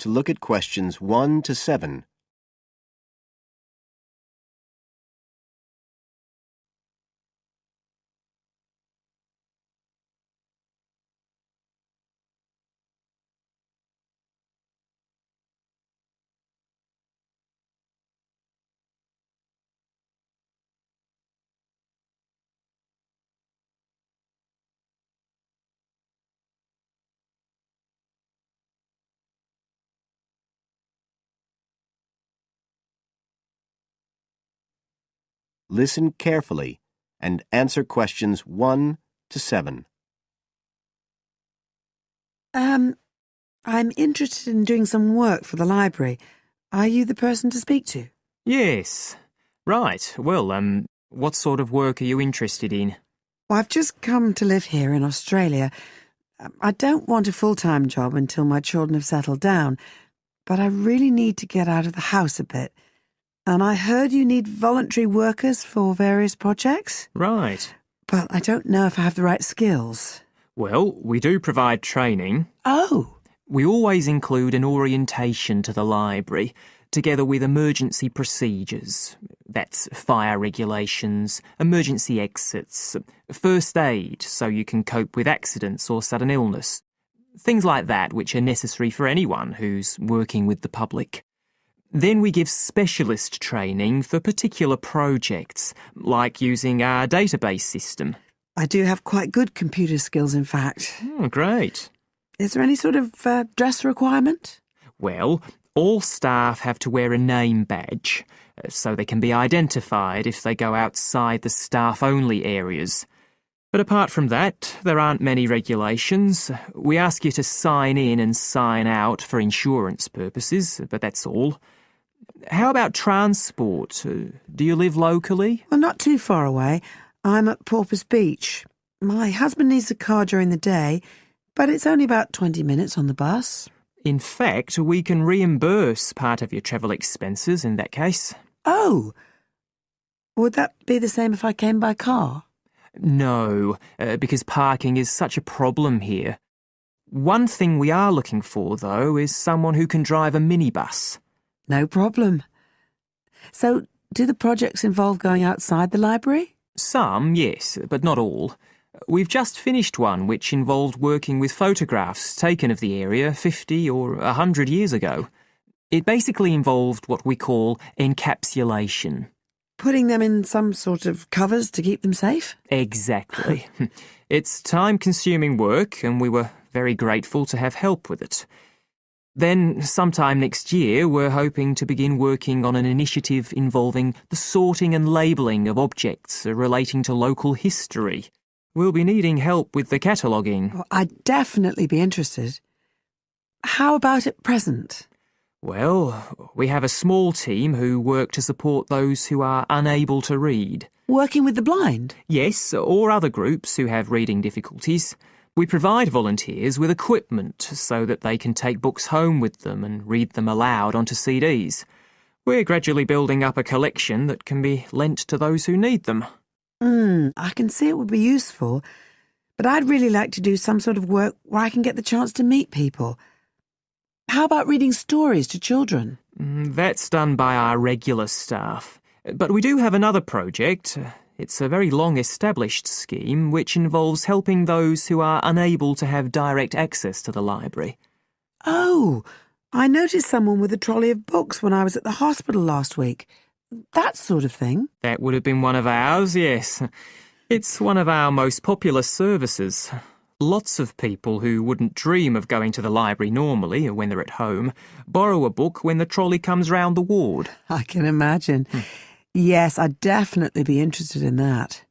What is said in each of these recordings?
to look at questions 1 to 7. Listen carefully and answer questions 1 to 7. I'm interested in doing some work for the library. Are you the person to speak to? Yes. Right. Well, what sort of work are you interested in? Well, I've just come to live here in Australia. I don't want a full-time job until my children have settled down, but I really need to get out of the house a bit. And I heard you need voluntary workers for various projects. Right. But I don't know if I have the right skills. Well, we do provide training. Oh! We always include an orientation to the library, together with emergency procedures. That's fire regulations, emergency exits, first aid so you can cope with accidents or sudden illness. Things like that which are necessary for anyone who's working with the public. Then we give specialist training for particular projects, like using our database system. I do have quite good computer skills, in fact. Oh, great. Is there any sort of dress requirement? Well, all staff have to wear a name badge, so they can be identified if they go outside the staff-only areas. But apart from that, there aren't many regulations. We ask you to sign in and sign out for insurance purposes, but that's all. How about transport? Do you live locally? Well, not too far away. I'm at Porpoise Beach. My husband needs a car during the day, but it's only about 20 minutes on the bus. In fact, we can reimburse part of your travel expenses in that case. Oh! Would that be the same if I came by car? No, because parking is such a problem here. One thing we are looking for, though, is someone who can drive a minibus. No problem. So, do the projects involve going outside the library? Some, yes, but not all. We've just finished one which involved working with photographs taken of the area 50 or 100 years ago. It basically involved what we call encapsulation. Putting them in some sort of covers to keep them safe? Exactly. It's time-consuming work, and we were very grateful to have help with it. Then, sometime next year, we're hoping to begin working on an initiative involving the sorting and labelling of objects relating to local history. We'll be needing help with the cataloguing. Well, I'd definitely be interested. How about at present? Well, we have a small team who work to support those who are unable to read. Working with the blind? Yes, or other groups who have reading difficulties. We provide volunteers with equipment so that they can take books home with them and read them aloud onto CDs. We're gradually building up a collection that can be lent to those who need them. I can see it would be useful, but I'd really like to do some sort of work where I can get the chance to meet people. How about reading stories to children? That's done by our regular staff. But we do have another project. It's a very long-established scheme which involves helping those who are unable to have direct access to the library. Oh, I noticed someone with a trolley of books when I was at the hospital last week. That sort of thing. That would have been one of ours, yes. It's one of our most popular services. Lots of people who wouldn't dream of going to the library normally, when they're at home, borrow a book when the trolley comes round the ward. I can imagine. Yes, I'd definitely be interested in that.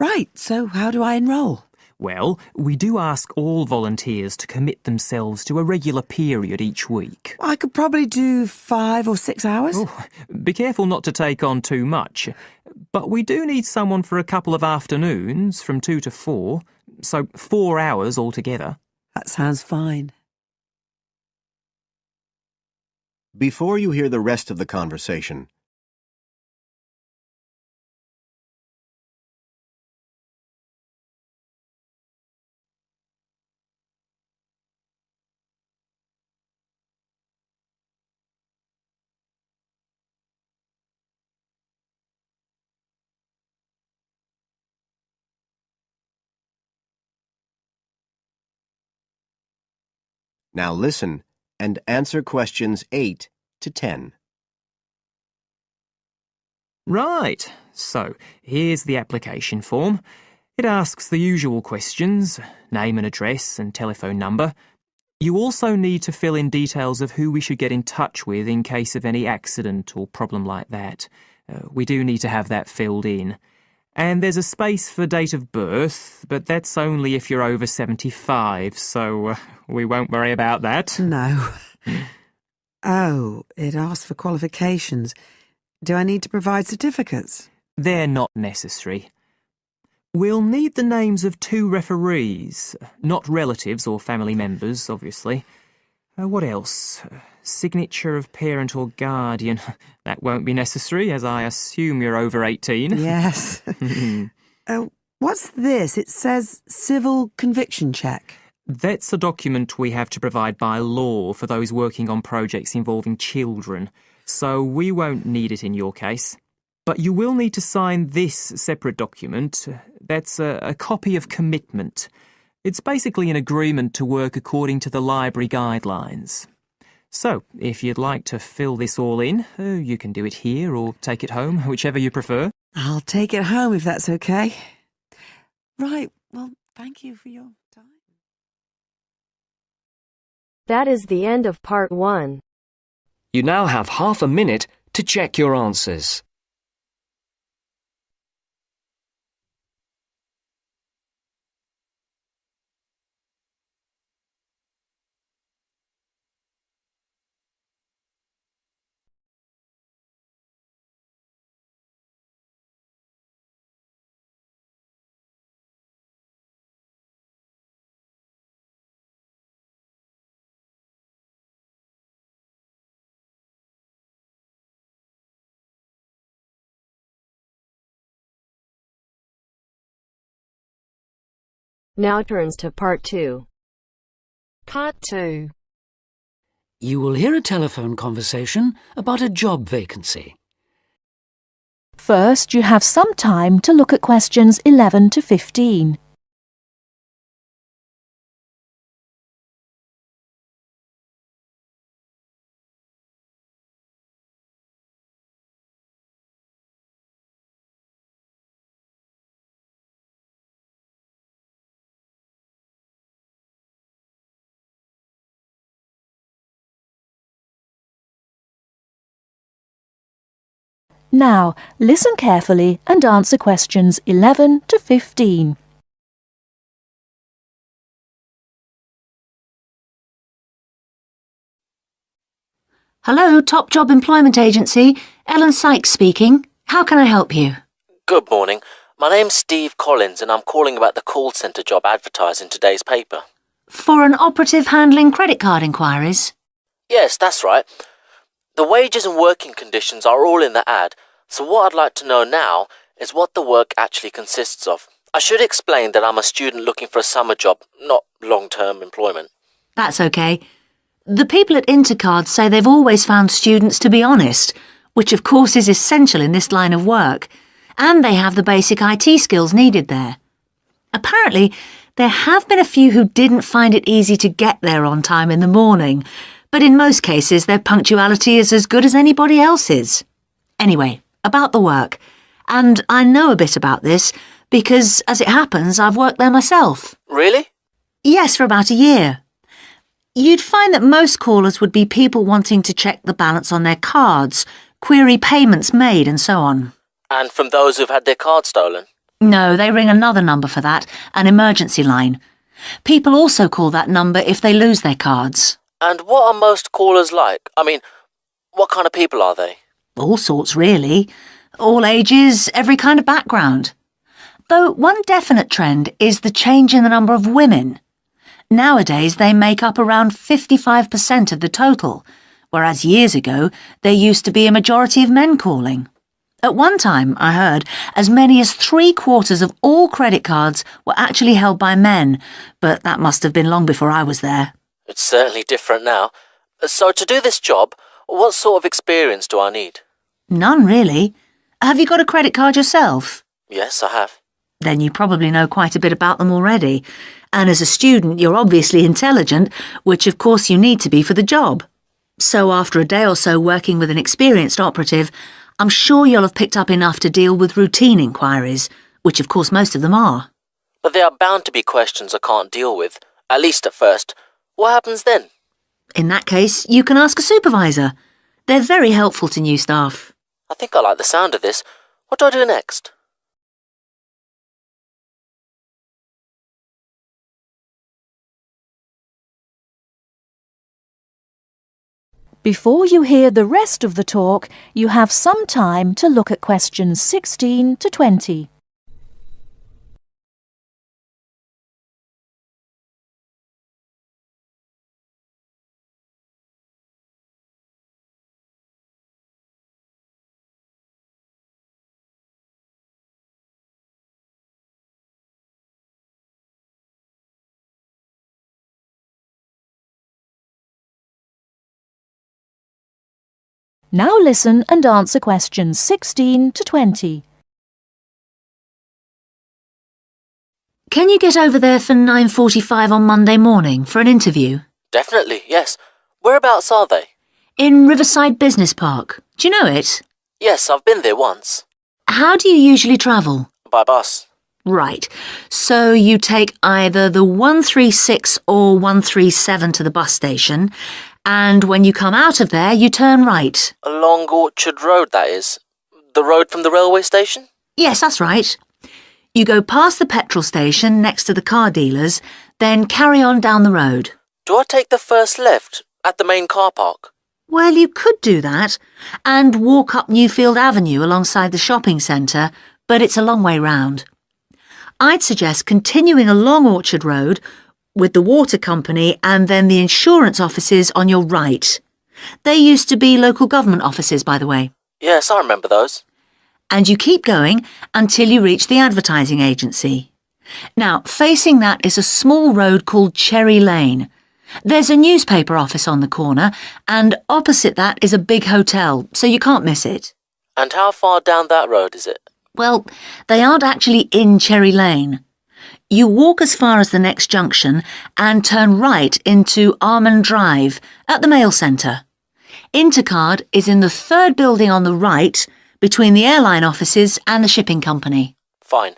Right, so how do I enrol? Well, we do ask all volunteers to commit themselves to a regular period each week. I could probably do 5 or 6 hours. Oh, be careful not to take on too much. But we do need someone for a couple of afternoons from 2 to 4, so 4 hours altogether. That sounds fine. Before you hear the rest of the conversation, Now listen and answer questions 8 to 10. Right, so here's the application form. It asks the usual questions, name and address and telephone number. You also need to fill in details of who we should get in touch with in case of any accident or problem like that. We do need to have that filled in. And there's a space for date of birth, but that's only if you're over 75, so we won't worry about that. No. Oh, it asks for qualifications. Do I need to provide certificates? They're not necessary. We'll need the names of 2 referees, not relatives or family members, obviously. What else? Signature of parent or guardian. That won't be necessary, as I assume you're over 18. Yes. What's this? It says civil conviction check. That's a document we have to provide by law for those working on projects involving children, so we won't need it in your case. But you will need to sign this separate document. That's a copy of commitment. It's basically an agreement to work according to the library guidelines. So, if you'd like to fill this all in, you can do it here or take it home, whichever you prefer. I'll take it home if that's okay. Right, well, thank you for your time. That is the end of part 1. You now have half a minute to check your answers. Now turns to part 2. Part 2. You will hear a telephone conversation about a job vacancy. First, you have some time to look at questions 11 to 15. Now, listen carefully and answer questions 11 to 15. Hello, Top Job Employment Agency. Ellen Sykes speaking. How can I help you? Good morning. My name's Steve Collins and I'm calling about the call centre job advertised in today's paper. For an operative handling credit card inquiries? Yes, that's right. The wages and working conditions are all in the ad, so what I'd like to know now is what the work actually consists of. I should explain that I'm a student looking for a summer job, not long-term employment. That's okay. The people at Intercard say they've always found students to be honest, which of course is essential in this line of work, and they have the basic IT skills needed there. Apparently, there have been a few who didn't find it easy to get there on time in the morning, but in most cases their punctuality is as good as anybody else's. Anyway, about the work. And I know a bit about this because, as it happens, I've worked there myself. Really? Yes, for about a year. You'd find that most callers would be people wanting to check the balance on their cards, query payments made and so on. And from those who've had their card stolen? No, they ring another number for that, an emergency line. People also call that number if they lose their cards. And what are most callers like? I mean, what kind of people are they? All sorts, really. All ages, every kind of background. Though one definite trend is the change in the number of women. Nowadays, they make up around 55% of the total, whereas years ago, there used to be a majority of men calling. At one time, I heard, as many as 3/4 of all credit cards were actually held by men, but that must have been long before I was there. It's certainly different now. So to do this job, what sort of experience do I need? None, really. Have you got a credit card yourself? Yes, I have. Then you probably know quite a bit about them already. And as a student, you're obviously intelligent, which of course you need to be for the job. So after a day or so working with an experienced operative, I'm sure you'll have picked up enough to deal with routine inquiries, which of course most of them are. But there are bound to be questions I can't deal with, at least at first. What happens then? In that case, you can ask a supervisor. They're very helpful to new staff. I think I like the sound of this. What do I do next? Before you hear the rest of the talk, you have some time to look at questions 16 to 20. Now listen and answer questions 16 to 20. Can you get over there for 9:45 on Monday morning for an interview? Definitely, yes. Whereabouts are they? In Riverside Business Park. Do you know it? Yes, I've been there once. How do you usually travel? By bus. Right. So you take either the 136 or 137 to the bus station, and when you come out of there, you turn right. Along Orchard Road, that is. The road from the railway station? Yes, that's right. You go past the petrol station next to the car dealers, then carry on down the road. Do I take the first left at the main car park? Well, you could do that, and walk up Newfield Avenue alongside the shopping centre, but it's a long way round. I'd suggest continuing along Orchard Road with the water company and then the insurance offices on your right. They used to be local government offices, by the way. Yes, I remember those. And you keep going until you reach the advertising agency. Now, facing that is a small road called Cherry Lane. There's a newspaper office on the corner, and opposite that is a big hotel, so you can't miss it. And how far down that road is it? Well, they aren't actually in Cherry Lane. You walk as far as the next junction and turn right into Armand Drive at the mail centre. Intercard is in the third building on the right between the airline offices and the shipping company. Fine.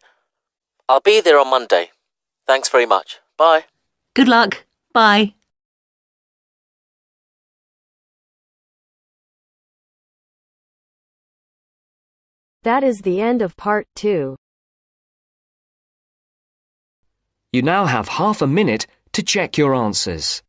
I'll be there on Monday. Thanks very much. Bye. Good luck. Bye. That is the end of part 2. You now have half a minute to check your answers.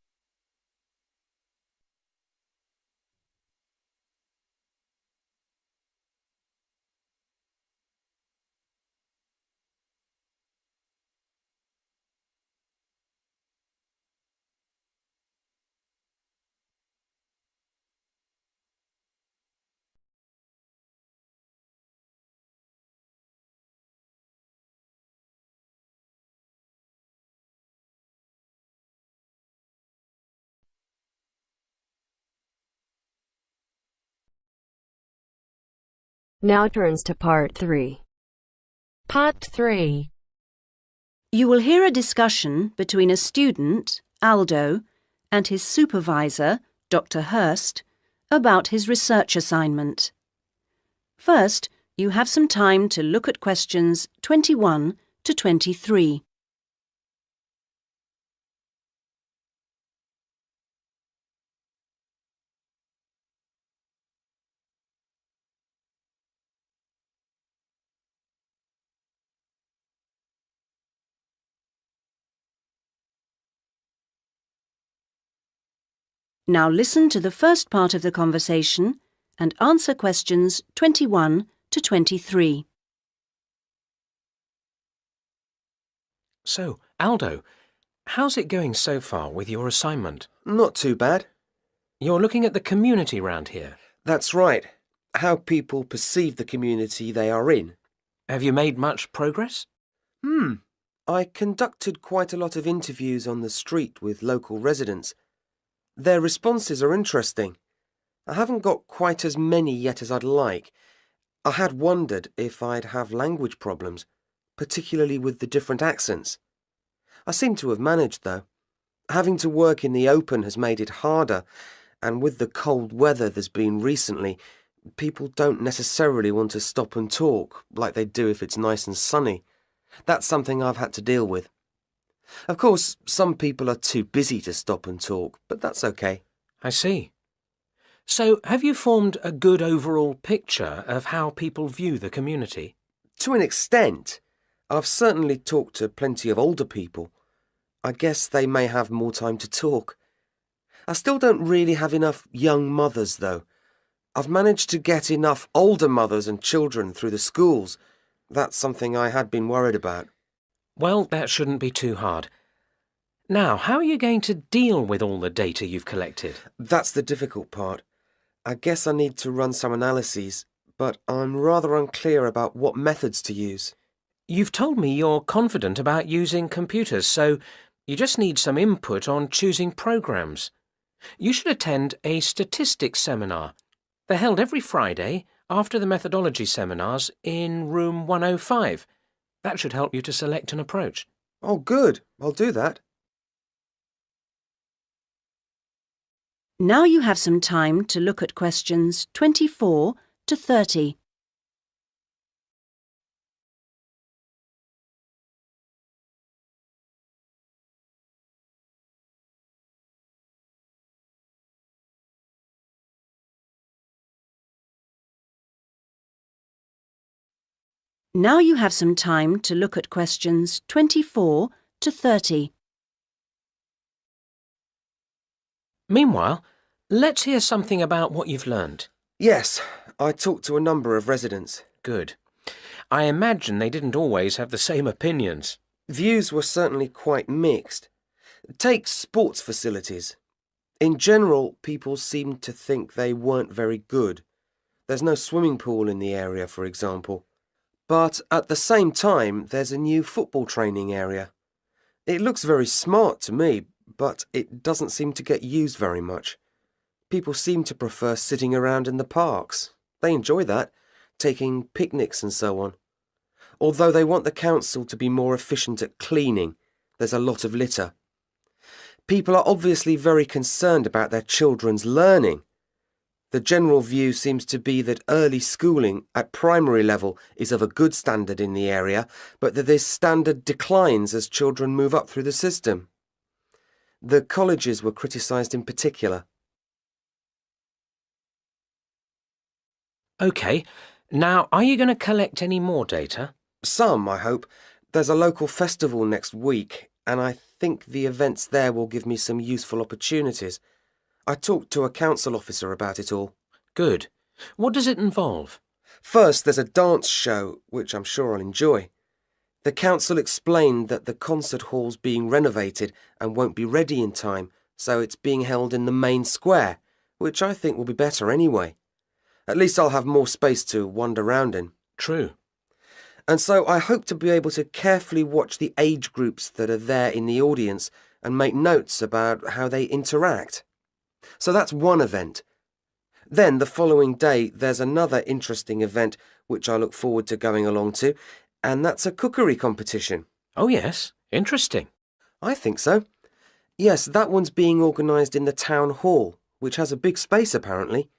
Now turns to part 3. Part 3. You will hear a discussion between a student, Aldo, and his supervisor, Dr. Hurst, about his research assignment. First, you have some time to look at questions 21 to 23. Now listen to the first part of the conversation and answer questions 21 to 23. So, Aldo, how's it going so far with your assignment? Not too bad. You're looking at the community round here. That's right. How people perceive the community they are in. Have you made much progress? I conducted quite a lot of interviews on the street with local residents. Their responses are interesting. I haven't got quite as many yet as I'd like. I had wondered if I'd have language problems, particularly with the different accents. I seem to have managed, though. Having to work in the open has made it harder, and with the cold weather there's been recently, people don't necessarily want to stop and talk like they do if it's nice and sunny. That's something I've had to deal with. Of course, some people are too busy to stop and talk, but that's okay. I see. So, have you formed a good overall picture of how people view the community? To an extent. I've certainly talked to plenty of older people. I guess they may have more time to talk. I still don't really have enough young mothers, though. I've managed to get enough older mothers and children through the schools. That's something I had been worried about. Well, that shouldn't be too hard. Now, how are you going to deal with all the data you've collected? That's the difficult part. I guess I need to run some analyses, but I'm rather unclear about what methods to use. You've told me you're confident about using computers, so you just need some input on choosing programs. You should attend a statistics seminar. They're held every Friday after the methodology seminars in room 105. That should help you to select an approach. Oh, good. I'll do that. Now you have some time to look at questions 24 to 30. Now you have some time to look at questions 24 to 30. Meanwhile, let's hear something about what you've learned. Yes, I talked to a number of residents. Good. I imagine they didn't always have the same opinions. Views were certainly quite mixed. Take sports facilities. In general, people seemed to think they weren't very good. There's no swimming pool in the area, for example. But at the same time, there's a new football training area. It looks very smart to me, but it doesn't seem to get used very much. People seem to prefer sitting around in the parks. They enjoy that, taking picnics and so on. Although they want the council to be more efficient at cleaning, there's a lot of litter. People are obviously very concerned about their children's learning. The general view seems to be that early schooling at primary level is of a good standard in the area, but that this standard declines as children move up through the system. The colleges were criticised in particular. OK, now are you going to collect any more data? Some, I hope. There's a local festival next week, and I think the events there will give me some useful opportunities. I talked to a council officer about it all. Good. What does it involve? First, there's a dance show, which I'm sure I'll enjoy. The council explained that the concert hall's being renovated and won't be ready in time, so it's being held in the main square, which I think will be better anyway. At least I'll have more space to wander around in. True. And so I hope to be able to carefully watch the age groups that are there in the audience and make notes about how they interact. So that's one event. Then the following day there's another interesting event which I look forward to going along to, and that's a cookery competition. Oh yes, interesting. I think so. Yes, that one's being organised in the town hall, which has a big space apparently.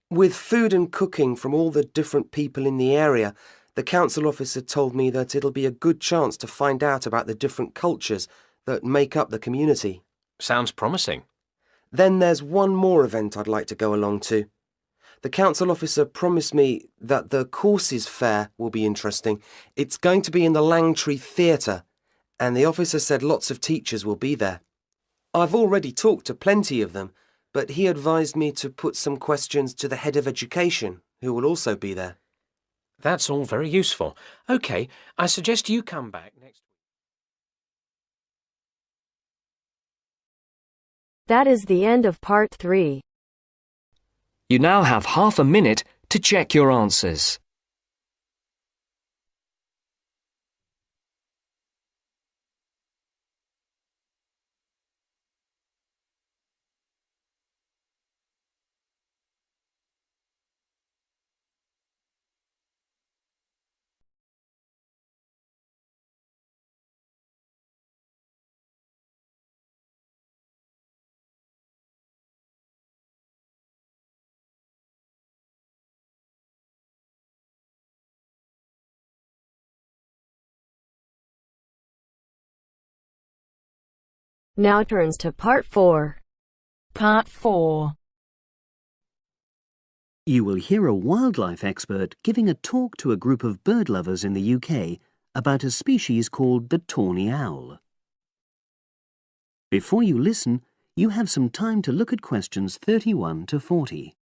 With food and cooking from all the different people in the area, the council officer told me that it'll be a good chance to find out about the different cultures that make up the community. Sounds promising. Then there's one more event I'd like to go along to. The council officer promised me that the courses fair will be interesting. It's going to be in the Langtree Theatre, and the officer said lots of teachers will be there. I've already talked to plenty of them, but he advised me to put some questions to the head of education, who will also be there. That's all very useful. OK, I suggest you come back next week. That is the end of part 3. You now have half a minute to check your answers. Now turns to Part 4. Part 4. You will hear a wildlife expert giving a talk to a group of bird lovers in the UK about a species called the tawny owl. Before you listen, you have some time to look at questions 31 to 40.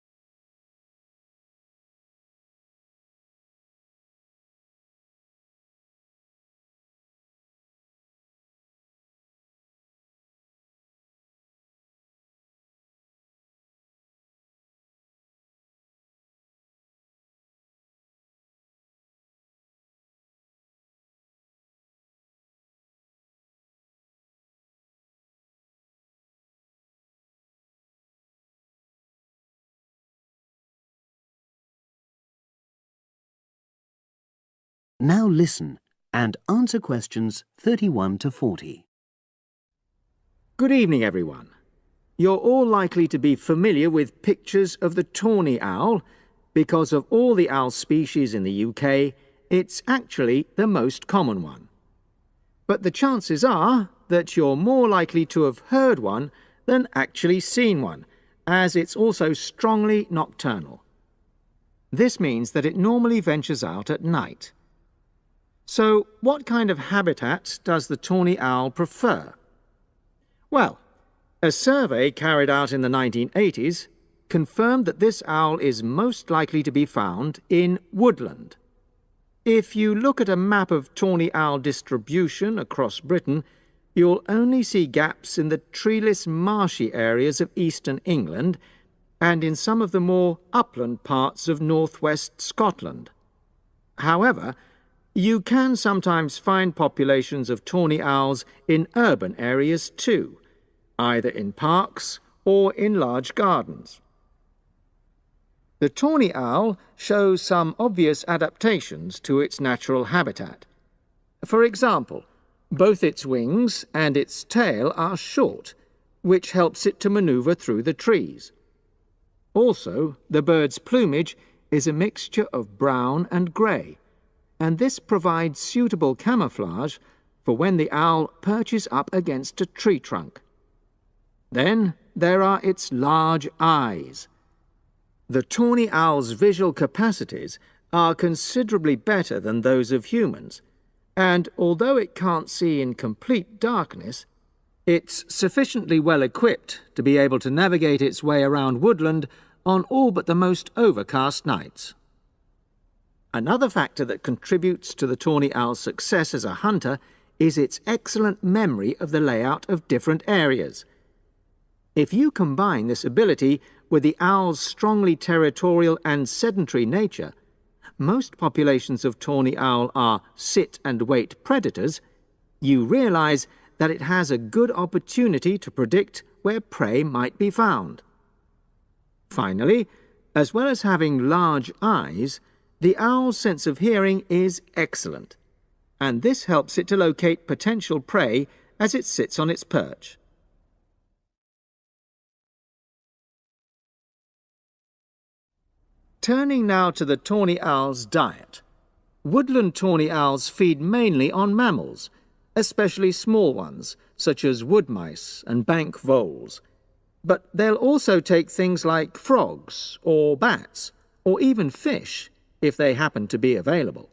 Now listen and answer questions 31 to 40. Good evening, everyone. You're all likely to be familiar with pictures of the tawny owl. Because of all the owl species in the UK, it's actually the most common one. But the chances are that you're more likely to have heard one than actually seen one, as it's also strongly nocturnal. This means that it normally ventures out at night. So, what kind of habitat does the tawny owl prefer? Well, a survey carried out in the 1980s confirmed that this owl is most likely to be found in woodland. If you look at a map of tawny owl distribution across Britain, you'll only see gaps in the treeless marshy areas of eastern England and in some of the more upland parts of northwest Scotland. However, you can sometimes find populations of tawny owls in urban areas too, either in parks or in large gardens. The tawny owl shows some obvious adaptations to its natural habitat. For example, both its wings and its tail are short, which helps it to maneuver through the trees. Also, the bird's plumage is a mixture of brown and grey, and this provides suitable camouflage for when the owl perches up against a tree trunk. Then there are its large eyes. The tawny owl's visual capacities are considerably better than those of humans, and although it can't see in complete darkness, it's sufficiently well equipped to be able to navigate its way around woodland on all but the most overcast nights. Another factor that contributes to the tawny owl's success as a hunter is its excellent memory of the layout of different areas. If you combine this ability with the owl's strongly territorial and sedentary nature, most populations of tawny owl are sit-and-wait predators, you realize that it has a good opportunity to predict where prey might be found. Finally, as well as having large eyes, the owl's sense of hearing is excellent, and this helps it to locate potential prey as it sits on its perch. Turning now to the tawny owl's diet. Woodland tawny owls feed mainly on mammals, especially small ones, such as wood mice and bank voles. But they'll also take things like frogs or bats, or even fish, if they happen to be available.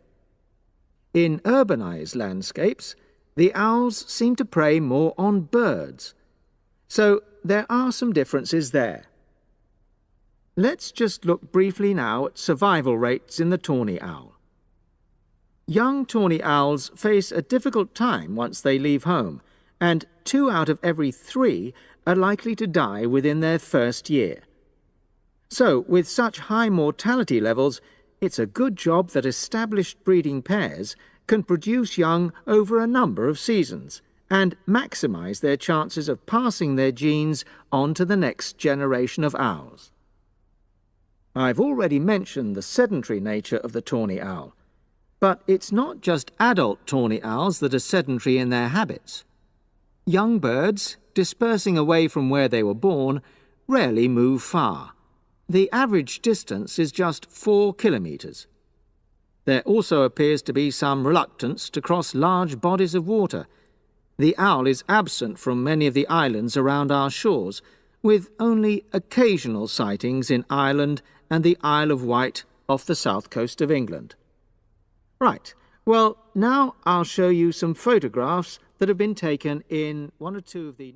In urbanized landscapes, the owls seem to prey more on birds. So there are some differences there. Let's just look briefly now at survival rates in the tawny owl. Young tawny owls face a difficult time once they leave home, and 2 out of every 3 are likely to die within their first year. So, with such high mortality levels, it's a good job that established breeding pairs can produce young over a number of seasons and maximize their chances of passing their genes on to the next generation of owls. I've already mentioned the sedentary nature of the tawny owl, but it's not just adult tawny owls that are sedentary in their habits. Young birds, dispersing away from where they were born, rarely move far. The average distance is just 4 kilometres. There also appears to be some reluctance to cross large bodies of water. the owl is absent from many of the islands around our shores, with only occasional sightings in Ireland and the Isle of Wight off the south coast of England. Right, well, now I'll show you some photographs that have been taken in one or two of the...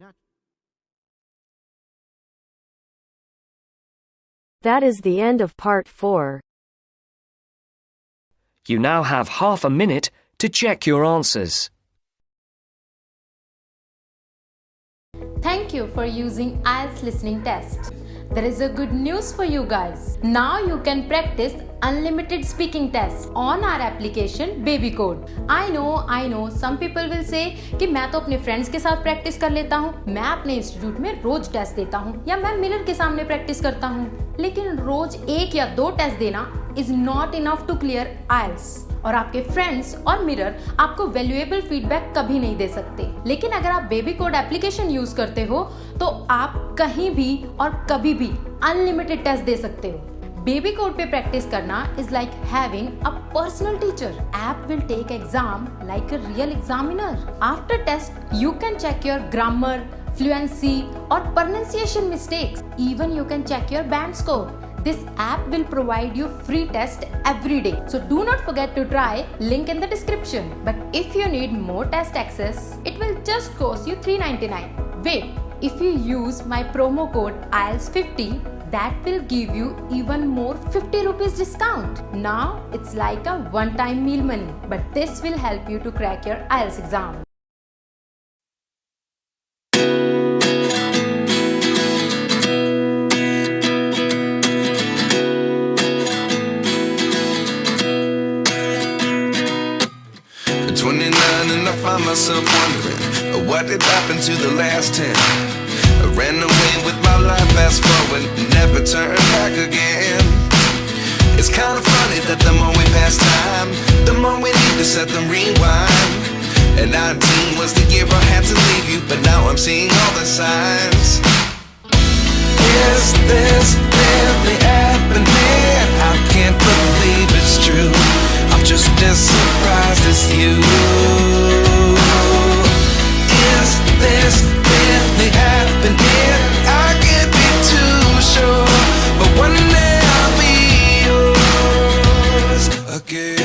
That is the end of part 4. You now have half a minute to check your answers. Thank you for using IELTS listening test. There is a good news for you guys. Now you can practice unlimited speaking test on our application Baby Code. I know some people will say कि मैं तो अपने friends के साथ practice कर लेता हूँ, मैं अपने इंस्टीट्यूट में रोज टेस्ट देता हूँ या मैं मिरर के सामने प्रैक्टिस करता हूँ, लेकिन रोज 1 या 2 टेस्ट देना is not enough to clear IELTS. और आपके फ्रेंड्स और मिरर आपको वैल्यूएबल फीडबैक कभी नहीं दे सकते। लेकिन अगर आप बेबी कोड एप्लीकेशन यूज करते हो तो आप कहीं भी और कभी भी अनलिमिटेड टेस्ट दे सकते हो। बेबी कोड पे प्रैक्टिस करना is like having a personal teacher. App will take exam like a real examiner. After test you can check your grammar, fluency और pronunciation mistakes. Even you can check your band score. This app will provide you free test every day. So do not forget to try, link in the description. But if you need more test access, it will just cost you $3.99. Wait, if you use my promo code IELTS50, that will give you even more 50 rupees discount. Now it's like a one-time meal money, but this will help you to crack your IELTS exam. And I find myself wondering what did happen to the last 10. I ran away with my life, fast forward, never turn back again. It's kind of funny that the more we pass time, the more we need to set them rewind. And 19 was the year I had to leave you, but now I'm seeing all the signs. Is this really happening? I can't believe it's true. I'm just as surprised as you. Is this really happening? I can't be too sure, but one day I'll be yours again.